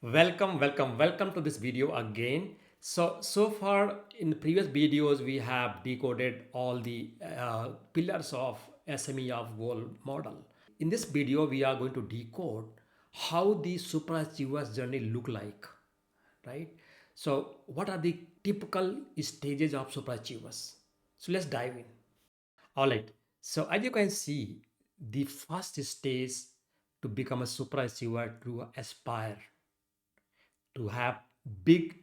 Welcome to this video again. So far in the previous videos, we have decoded all the pillars of SME of goal model. In this video, we are going to decode how the superachievers journey look like, right? So what are the typical stages of superachievers? So let's dive in. All right. So as you can see, the first stage to become a superachiever to aspire to have big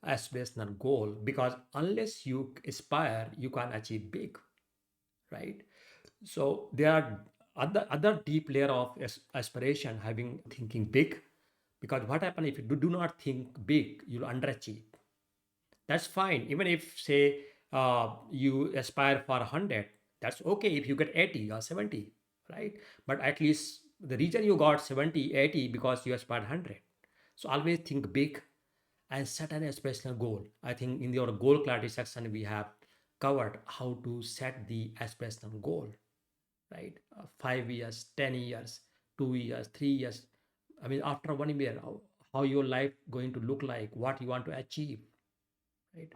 aspirational goal, because unless you aspire you can't achieve big, right? So there are other deep layer of aspiration having thinking big, because what happens if you do not think big, you'll underachieve. That's fine. Even if say you aspire for 100, that's okay if you get 80 or 70, right? But at least the reason you got 70 80 because you aspired 100. So always think big and set an aspirational goal. I think in your goal clarity section we have covered how to set the aspirational goal, right? 5 years, 10 years, 2 years, 3 years. I mean, after 1 year, how your life going to look like, what you want to achieve, right?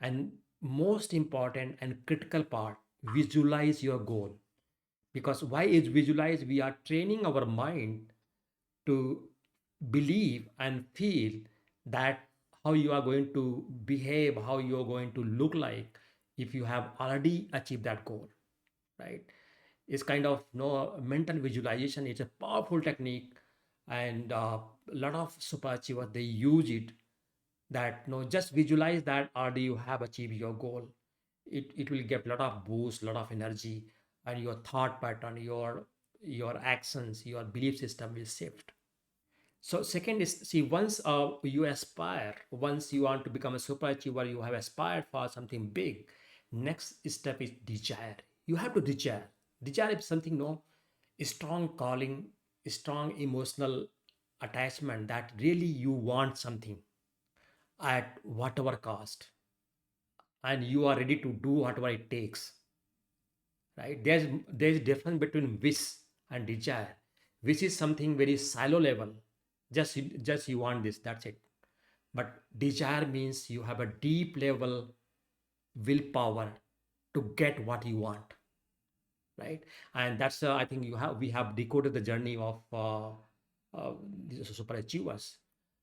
And most important and critical part, visualize your goal. Because why is visualize? We are training our mind to believe and feel that how you are going to behave, how you are going to look like if you have already achieved that goal, right? It's kind of no mental visualization. It's a powerful technique, and a lot of super achievers they use it. That no, just visualize that already you have achieved your goal. It will get a lot of boost, lot of energy, and your thought pattern, your actions, your belief system will shift. So second is, see, once you aspire, once you want to become a super achiever, you have aspired for something big. Next step is desire. You have to desire. Desire is something, no, a strong calling, a strong emotional attachment that really you want something at whatever cost, and you are ready to do whatever it takes, right? There's difference between wish and desire. Wish is something very shallow level, just you want this, that's it. But desire means you have a deep level willpower to get what you want, right? And that's I think we have decoded the journey of these super achievers.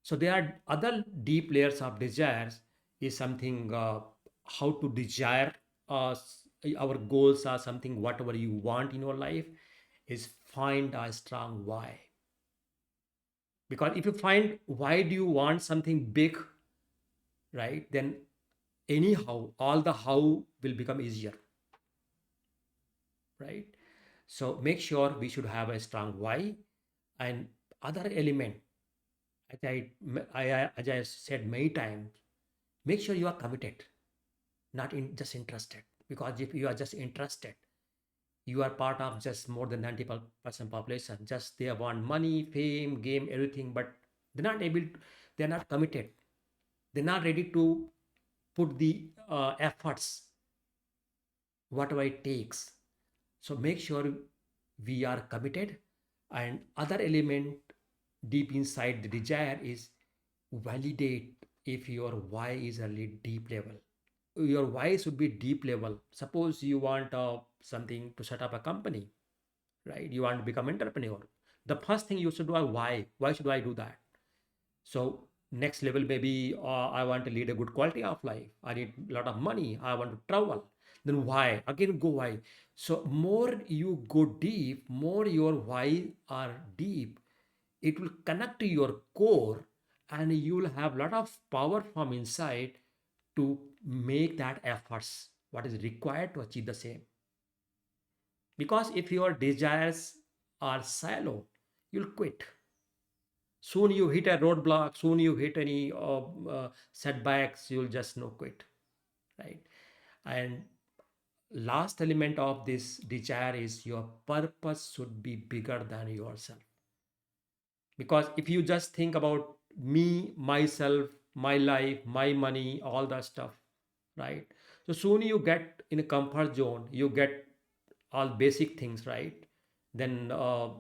So there are other deep layers of desires. Is something how to desire our goals are something whatever you want in your life, is find a strong why. Because if you find why do you want something big, right, then anyhow all the how will become easier, right? So make sure we should have a strong why. And other element, as as I said many times, make sure you are committed, not in just interested. Because if you are just interested, you are part of just more than 90% population. Just they want money, fame, game, everything, but they're not able. They're not committed. They're not ready to put the efforts, whatever it takes. So make sure we are committed. And other element deep inside the desire is validate if your why is a deep level. Your why should be deep level. Suppose you want something to set up a company, right? You want to become entrepreneur. The first thing you should do is why. Why should I do that? So next level maybe I want to lead a good quality of life. I need a lot of money. I want to travel. Then why? Again go why. So more you go deep, more your why are deep. It will connect to your core, and you will have a lot of power from inside to make that efforts what is required to achieve the same. Because if your desires are shallow, you'll quit. Soon you hit a roadblock, soon you hit any setbacks, you'll just no quit, right? And last element of this desire is your purpose should be bigger than yourself. Because if you just think about me, myself, my life, my money, all that stuff, right? So soon you get in a comfort zone, you get all basic things, right? then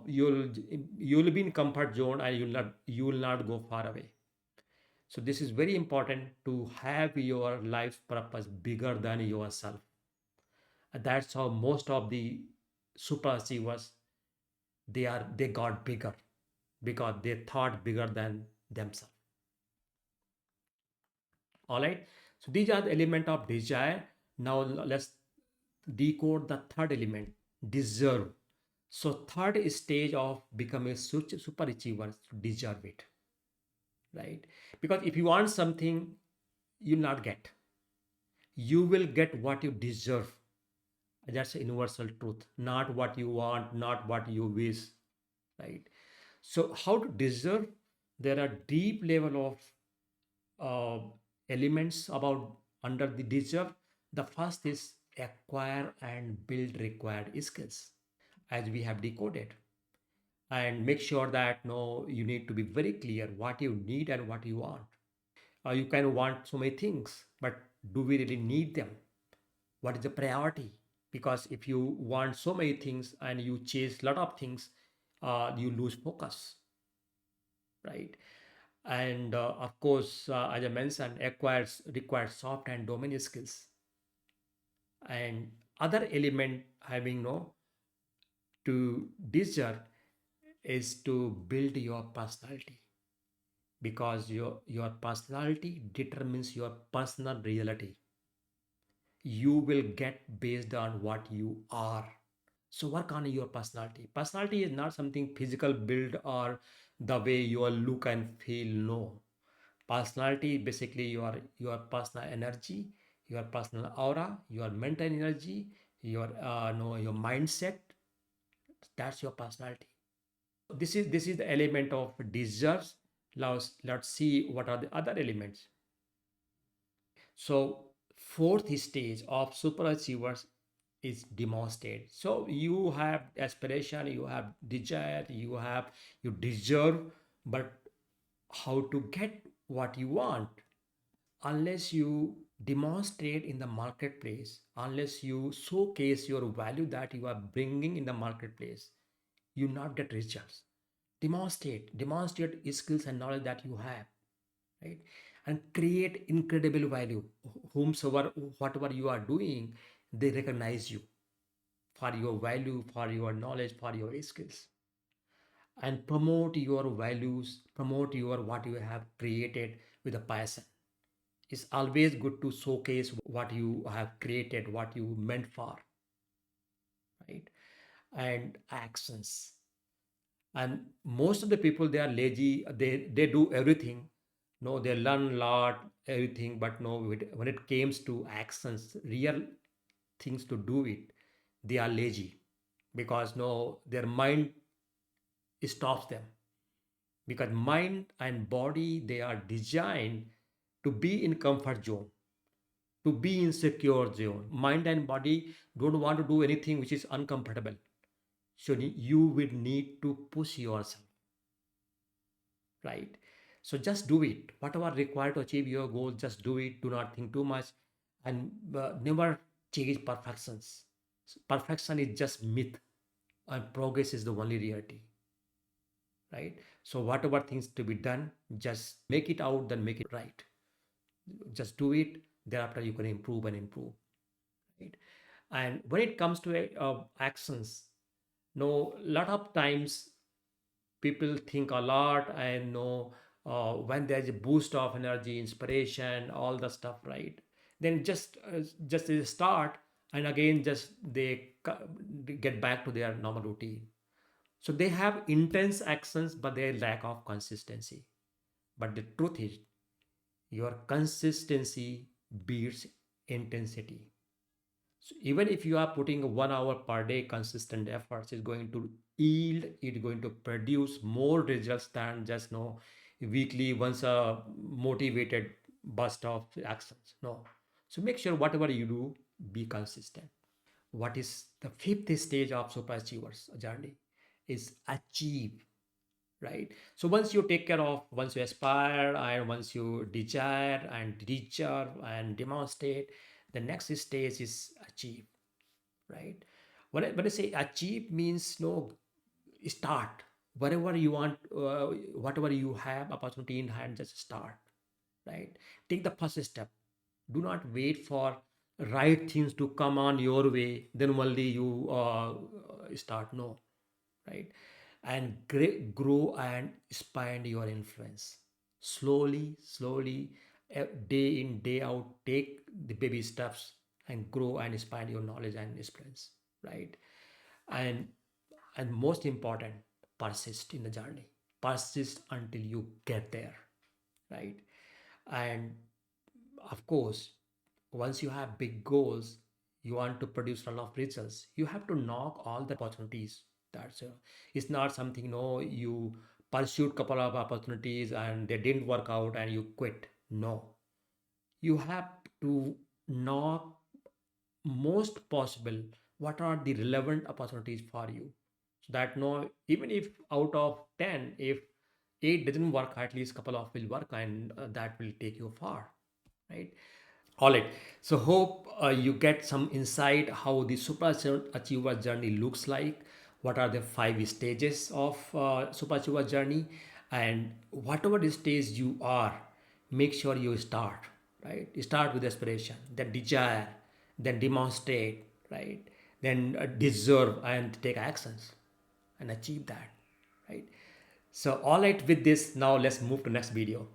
you'll be in comfort zone and you will not go far away. So this is very important to have your life purpose bigger than yourself. And that's how most of the super achievers, they got bigger because they thought bigger than themselves. All right. So these are the element of desire. Now let's decode the third element, deserve. So third stage of becoming a super achiever is to deserve it, right? Because if you want something, you'll not get. You will get what you deserve. That's a universal truth. Not what you want, not what you wish, right? So how to deserve? There are deep level of elements about under the deserve. The first is acquire and build required skills, as we have decoded. And make sure that no, you need to be very clear what you need and what you want. You can want so many things, but do we really need them? What is the priority? Because if you want so many things and you chase a lot of things, you lose focus, right? And of course, as I mentioned, acquires requires soft and domain skills. And other element having no to deserve is to build your personality, because your personality determines your personal reality. You will get based on what you are. So work on your personality. Personality is not something physical build or the way you look and feel. No, personality basically your personal energy, your personal aura, your mental energy, your no your mindset. That's your personality. This is the element of deserves. Let's see what are the other elements. So fourth stage of super achievers is demonstrate. So you have aspiration, you have desire, you deserve, but how to get what you want? Unless you demonstrate in the marketplace, unless you showcase your value that you are bringing in the marketplace, you not get results. Demonstrate skills and knowledge that you have, right? And create incredible value. Whomsoever, whatever you are doing, they recognize you for your value, for your knowledge, for your skills. And promote your values, promote your what you have created with a passion. It's always good to showcase what you have created, what you meant for, right? And actions. And most of the people, they are lazy, they do everything. No, they learn a lot, everything, but no, when it comes to actions, real things to do it, they are lazy, because no, their mind stops them. Because mind and body, they are designed to be in comfort zone, to be in secure zone. Mind and body don't want to do anything which is uncomfortable. So you will need to push yourself, right? So just do it. Whatever required to achieve your goal, just do it. Do not think too much, and never chase perfections. Perfection is just myth, and progress is the only reality, right? So whatever things to be done, just make it out, then make it right. Just do it. Thereafter, you can improve and improve, right? And when it comes to actions, no, lot of times people think a lot and know when there's a boost of energy, inspiration, all the stuff, right? Then just they start, and again just they get back to their normal routine. So they have intense actions, but they lack of consistency. But the truth is, your consistency beats intensity. So even if you are putting 1 hour per day consistent efforts, is going to yield, it's going to produce more results than just no weekly once a motivated burst of actions. No. So make sure whatever you do, be consistent. What is the fifth stage of super achievers journey? Is achieve, right? So once you aspire and once you desire and deserve and demonstrate, the next stage is achieve, right? When I say achieve means no, start wherever you want, whatever you have opportunity in hand, just start, right? Take the first step. Do not wait for right things to come on your way, then only you start. No, right? And grow and expand your influence slowly, slowly, day in, day out. Take the baby steps and grow and expand your knowledge and experience, right? and and most important, persist in the journey. Persist until you get there, right? And of course, once you have big goals, you want to produce a lot of results, you have to knock all the opportunities. That's it's not something, no, you pursued couple of opportunities and they didn't work out and you quit. No, you have to knock most possible what are the relevant opportunities for you, so that, no, even if out of 10, if 8 doesn't work, at least couple of will work, and that will take you far, right? All right. So hope you get some insight how the super achiever journey looks like. What are the 5 stages of super achiever journey, and whatever the stage you are, make sure you start. Right. Start with aspiration, then desire, then demonstrate. Right. Then deserve and take actions, and achieve that. Right. So all right. With this, now let's move to next video.